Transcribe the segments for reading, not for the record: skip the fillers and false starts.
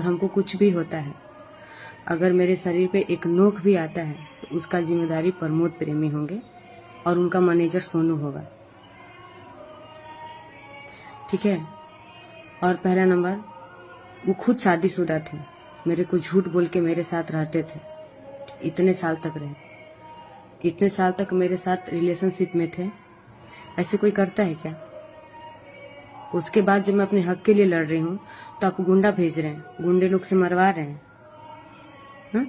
हमको कुछ भी होता है, अगर मेरे शरीर पे एक नोक भी आता है तो उसका जिम्मेदारी प्रमोद प्रेमी होंगे और उनका मैनेजर सोनू होगा। ठीक है। और पहला नंबर, वो खुद शादीशुदा थे, मेरे को झूठ बोल के मेरे साथ रहते थे, इतने साल तक रहे, इतने साल तक मेरे साथ रिलेशनशिप में थे। ऐसे कोई करता है क्या? उसके बाद जब मैं अपने हक के लिए लड़ रही हूँ तो आप गुंडा भेज रहे हैं, गुंडे लोग से मरवा रहे हैं। हाँ?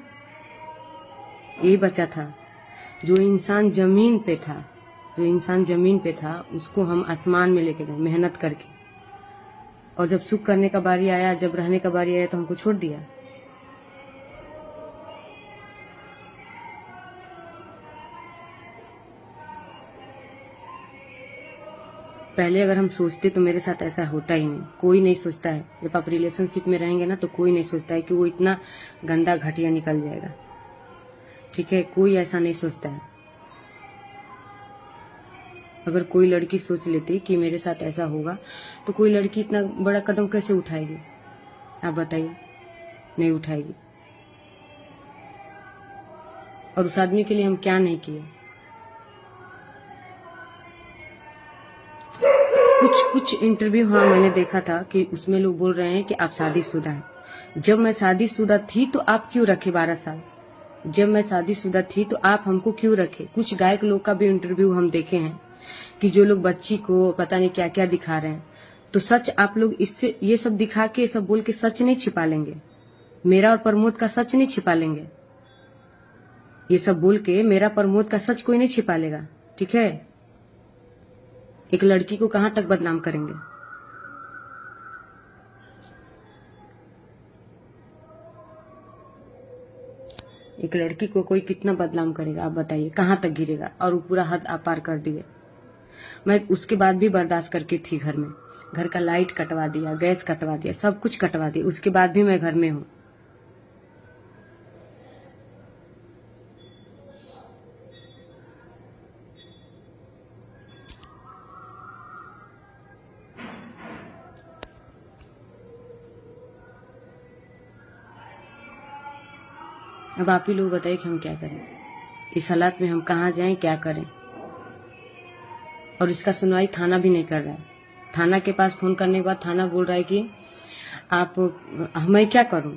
यही बचा था। जो इंसान जमीन पे था, जो इंसान जमीन पे था, उसको हम आसमान में लेके गए मेहनत करके, और जब सुख करने का बारी आया, जब रहने का बारी आया तो हमको छोड़ दिया। पहले अगर हम सोचते तो मेरे साथ ऐसा होता ही नहीं। कोई नहीं सोचता है, जब आप रिलेशनशिप में रहेंगे ना तो कोई नहीं सोचता है कि वो इतना गंदा घटिया निकल जाएगा। ठीक है, कोई ऐसा नहीं सोचता है। अगर कोई लड़की सोच लेती कि मेरे साथ ऐसा होगा तो कोई लड़की इतना बड़ा कदम कैसे उठाएगी? आप बताइए, नहीं उठाएगी। और उस आदमी के लिए हम क्या नहीं किए। कुछ इंटरव्यू हाँ मैंने देखा था कि उसमें लोग बोल रहे हैं कि आप शादीशुदा हैं। जब मैं शादीशुदा थी तो आप क्यों रखे 12 साल? जब मैं शादीशुदा थी तो आप हमको क्यों रखे? कुछ गायक लोग का भी इंटरव्यू हम देखे हैं कि जो लोग बच्ची को पता नहीं क्या क्या दिखा रहे हैं। तो सच आप लोग इससे ये सब दिखा के, सब बोल के सच नहीं छिपा लेंगे। मेरा और प्रमोद का सच नहीं छिपा लेंगे। ये सब बोल के मेरा प्रमोद का सच कोई नहीं छिपा लेगा। ठीक है। एक लड़की को कहां तक बदनाम करेंगे? एक लड़की को कोई कितना बदनाम करेगा? आप बताइए, कहां तक गिरेगा? और वो पूरा हद आप पार कर दिए। मैं उसके बाद भी बर्दाश्त करके थी घर में। घर का लाइट कटवा दिया, गैस कटवा दिया, सब कुछ कटवा दिया, उसके बाद भी मैं घर में हूँ। अब आप ही लोग बताइए कि हम क्या करें। इस हालात में हम कहाँ जाएं, क्या करें? और इसका सुनवाई थाना भी नहीं कर रहा है। थाना के पास फोन करने के बाद थाना बोल रहा है कि आप, मैं क्या करूं?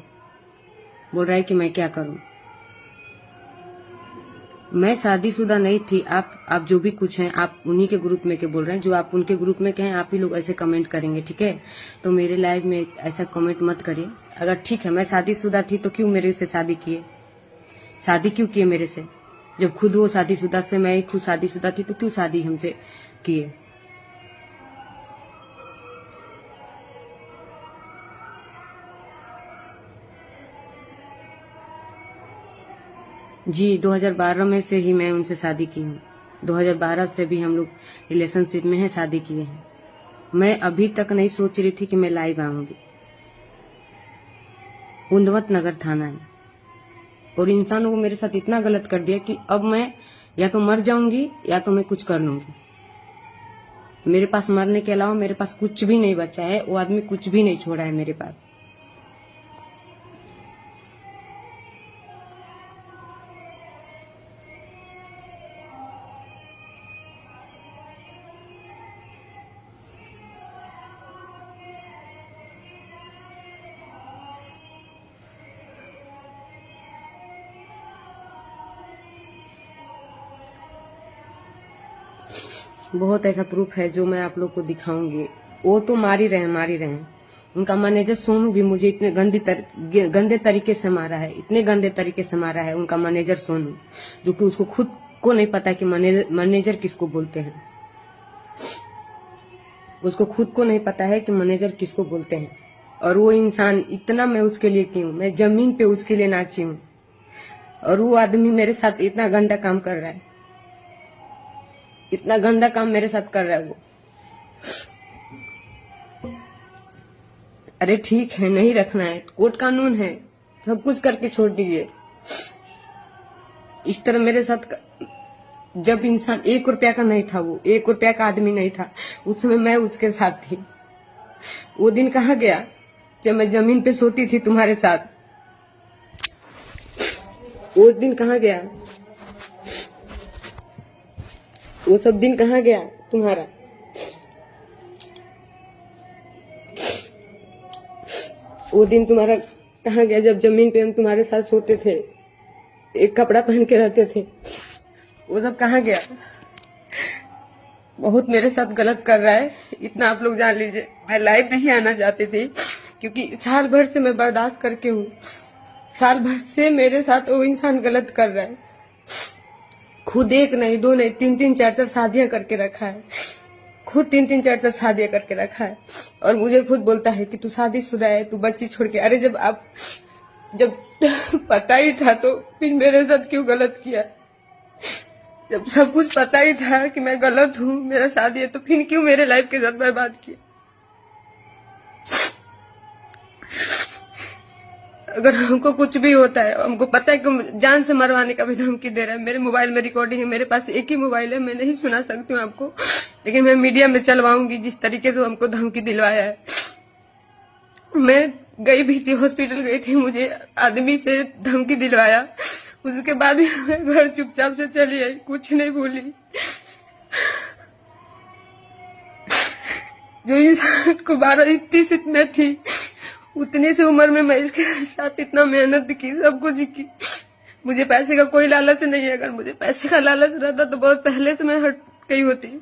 बोल रहा है कि मैं क्या करूं? मैं शादीशुदा नहीं थी। आप जो भी कुछ हैं, आप उन्हीं के ग्रुप में के बोल रहे हैं। जो आप उनके ग्रुप में के हैं, आप ही लोग ऐसे कमेंट करेंगे। ठीक है, तो मेरे लाइव में ऐसा कमेंट मत करिए। अगर ठीक है मैं शादीशुदा थी तो क्यों मेरे से शादी किए? शादी क्यों किए मेरे से? जब खुद वो शादीशुदा थे, मैं खुद शादीशुदा थी, तो क्यों शादी हमसे किए? जी, 2012 में से ही मैं उनसे शादी की हूँ। 2012 से भी हम लोग रिलेशनशिप में हैं, शादी किए हैं। मैं अभी तक नहीं सोच रही थी कि मैं लाइव आऊंगी। कुंदवत नगर थाना है, और इंसानों को मेरे साथ इतना गलत कर दिया कि अब मैं या तो मर जाऊंगी या तो मैं कुछ कर लूंगी। मेरे पास मरने के अलावा मेरे पास कुछ भी नहीं बचा है। वो आदमी कुछ भी नहीं छोड़ा है मेरे पास। बहुत ऐसा प्रूफ है जो मैं आप लोग को दिखाऊंगी। वो तो मार ही रहे हैं। उनका मैनेजर सोनू भी मुझे इतने गंदे तरीके से मारा है, इतने गंदे तरीके से मारा है उनका मैनेजर सोनू, जो कि उसको खुद को नहीं पता कि मैनेजर किसको बोलते हैं। उसको खुद को नहीं पता है कि मैनेजर किसको बोलते हैं। और वो इंसान, इतना मैं उसके लिए की हूँ, मैं जमीन पे उसके लिए नाची हूँ, और वो आदमी मेरे साथ इतना गंदा काम कर रहा है, इतना गंदा काम मेरे साथ कर रहा है वो। अरे ठीक है, नहीं रखना है, कोर्ट कानून है, सब कुछ करके छोड़ दीजिए। इस तरह मेरे साथ जब इंसान 1 रुपया का नहीं था, वो 1 रुपया का आदमी नहीं था, उस समय मैं उसके साथ थी। वो दिन कहाँ गया जब मैं जमीन पे सोती थी तुम्हारे साथ, वो दिन कहाँ गया? वो सब दिन कहाँ गया तुम्हारा? वो दिन तुम्हारा कहाँ गया जब जमीन पे हम तुम्हारे साथ सोते थे, एक कपड़ा पहन के रहते थे? वो सब कहाँ गया? बहुत मेरे साथ गलत कर रहा है, इतना आप लोग जान लीजिए। मैं लाइव नहीं आना चाहती थी क्योंकि साल भर से मैं बर्दाश्त करके हूँ। साल भर से मेरे साथ वो इंसान गलत कर रहा है। खुद एक नहीं, दो नहीं, तीन तीन चार चार शादियां करके रखा है। खुद तीन तीन चार चार शादियां करके रखा है और मुझे खुद बोलता है कि तू शादीशुदा है, तू बच्ची छोड़ के। अरे जब पता ही था तो फिर मेरे साथ क्यों गलत किया? जब सब कुछ पता ही था कि मैं गलत हूँ, मेरा शादी है, तो फिर क्यों मेरे लाइफ के साथ बर्बाद किया? अगर हमको कुछ भी होता है, हमको पता है कि जान से मरवाने का भी धमकी दे रहा है। मेरे मोबाइल में रिकॉर्डिंग है, मेरे पास एक ही मोबाइल है, मैं नहीं सुना सकती हूँ आपको, लेकिन मैं मीडिया में चलवाऊंगी जिस तरीके से हमको धमकी दिलवाया है। मैं गई भी थी, हॉस्पिटल गई थी, मुझे आदमी से धमकी दिलवाया, उसके बाद भी मैं घर चुपचाप से चली आई, कुछ नहीं बोली। जो इंसान को 12 सी मैं थी, उतनी सी उम्र में मैं इसके साथ इतना मेहनत की, सब कुछ की। मुझे पैसे का कोई लालच नहीं है। अगर मुझे पैसे का लालच रहता तो बहुत पहले से मैं हट गई होती।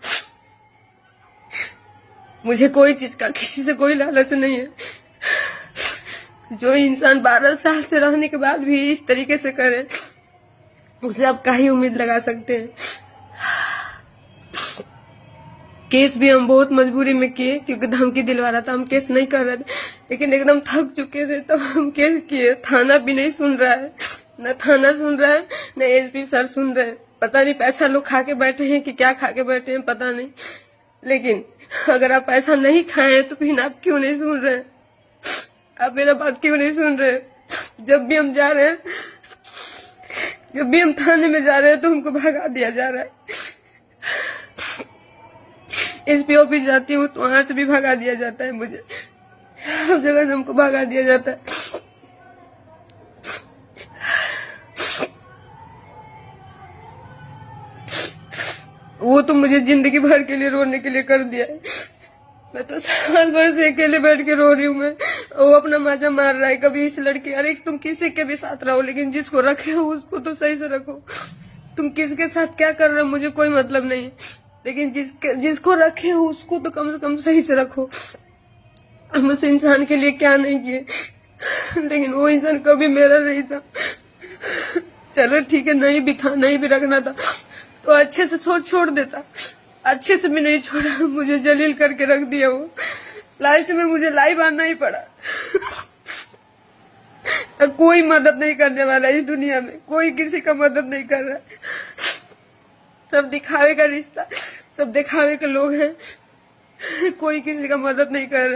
मुझे कोई चीज का, किसी से कोई लालच नहीं है। जो इंसान 12 साल से रहने के बाद भी इस तरीके से करे, उससे आप क्या ही उम्मीद लगा सकते हैं। केस भी हम बहुत मजबूरी में किए क्योंकि धमकी दिलवा रहा था। हम केस नहीं कर रहे थे, लेकिन एकदम थक चुके थे तो हम केस किए। थाना भी नहीं सुन रहा है, न थाना सुन रहा है, न एसपी सर सुन रहे हैं। पता नहीं पैसा लोग खा के बैठे हैं कि क्या खा के बैठे हैं, पता नहीं। लेकिन अगर आप पैसा नहीं खाए तो फिर आप क्यों नहीं सुन रहे हैं? आप मेरा बात क्यों नहीं सुन रहे? जब भी हम जा रहे हैं, जब भी हम थाने में जा रहे हैं तो हमको भगा दिया जा रहा है। एसपी ऑफिस जाती हूँ तो वहां से भी भगा दिया जाता है। मुझे सब जगह से हमको भगा दिया जाता है। वो तो मुझे जिंदगी भर के लिए रोने के लिए कर दिया है। मैं तो साल भर से अकेले बैठ के रो रही हूँ। मैं, वो अपना मजा मार रहा है। कभी इस लड़की, अरे तुम किसी के भी साथ रहो, लेकिन जिसको रखे हो उसको तो सही से रखो। तुम किसके साथ क्या कर रहे हो मुझे कोई मतलब नहीं है, लेकिन जिसको रखे हो उसको तो कम से कम सही से रखो। हम उस इंसान के लिए क्या नहीं किए, लेकिन वो इंसान कभी मेरा नहीं था। चलो ठीक है, नहीं भी था, नहीं भी रखना था तो अच्छे से छोड़ देता। अच्छे से भी नहीं छोड़ा, मुझे जलील करके रख दिया वो। लास्ट में मुझे लाइव आना ही पड़ा। कोई मदद नहीं करने वाला इस दुनिया में, कोई किसी का मदद नहीं कर रहा। सब दिखावे का रिश्ता, सब दिखावे के लोग हैं, कोई किसी का मदद नहीं कर रहा।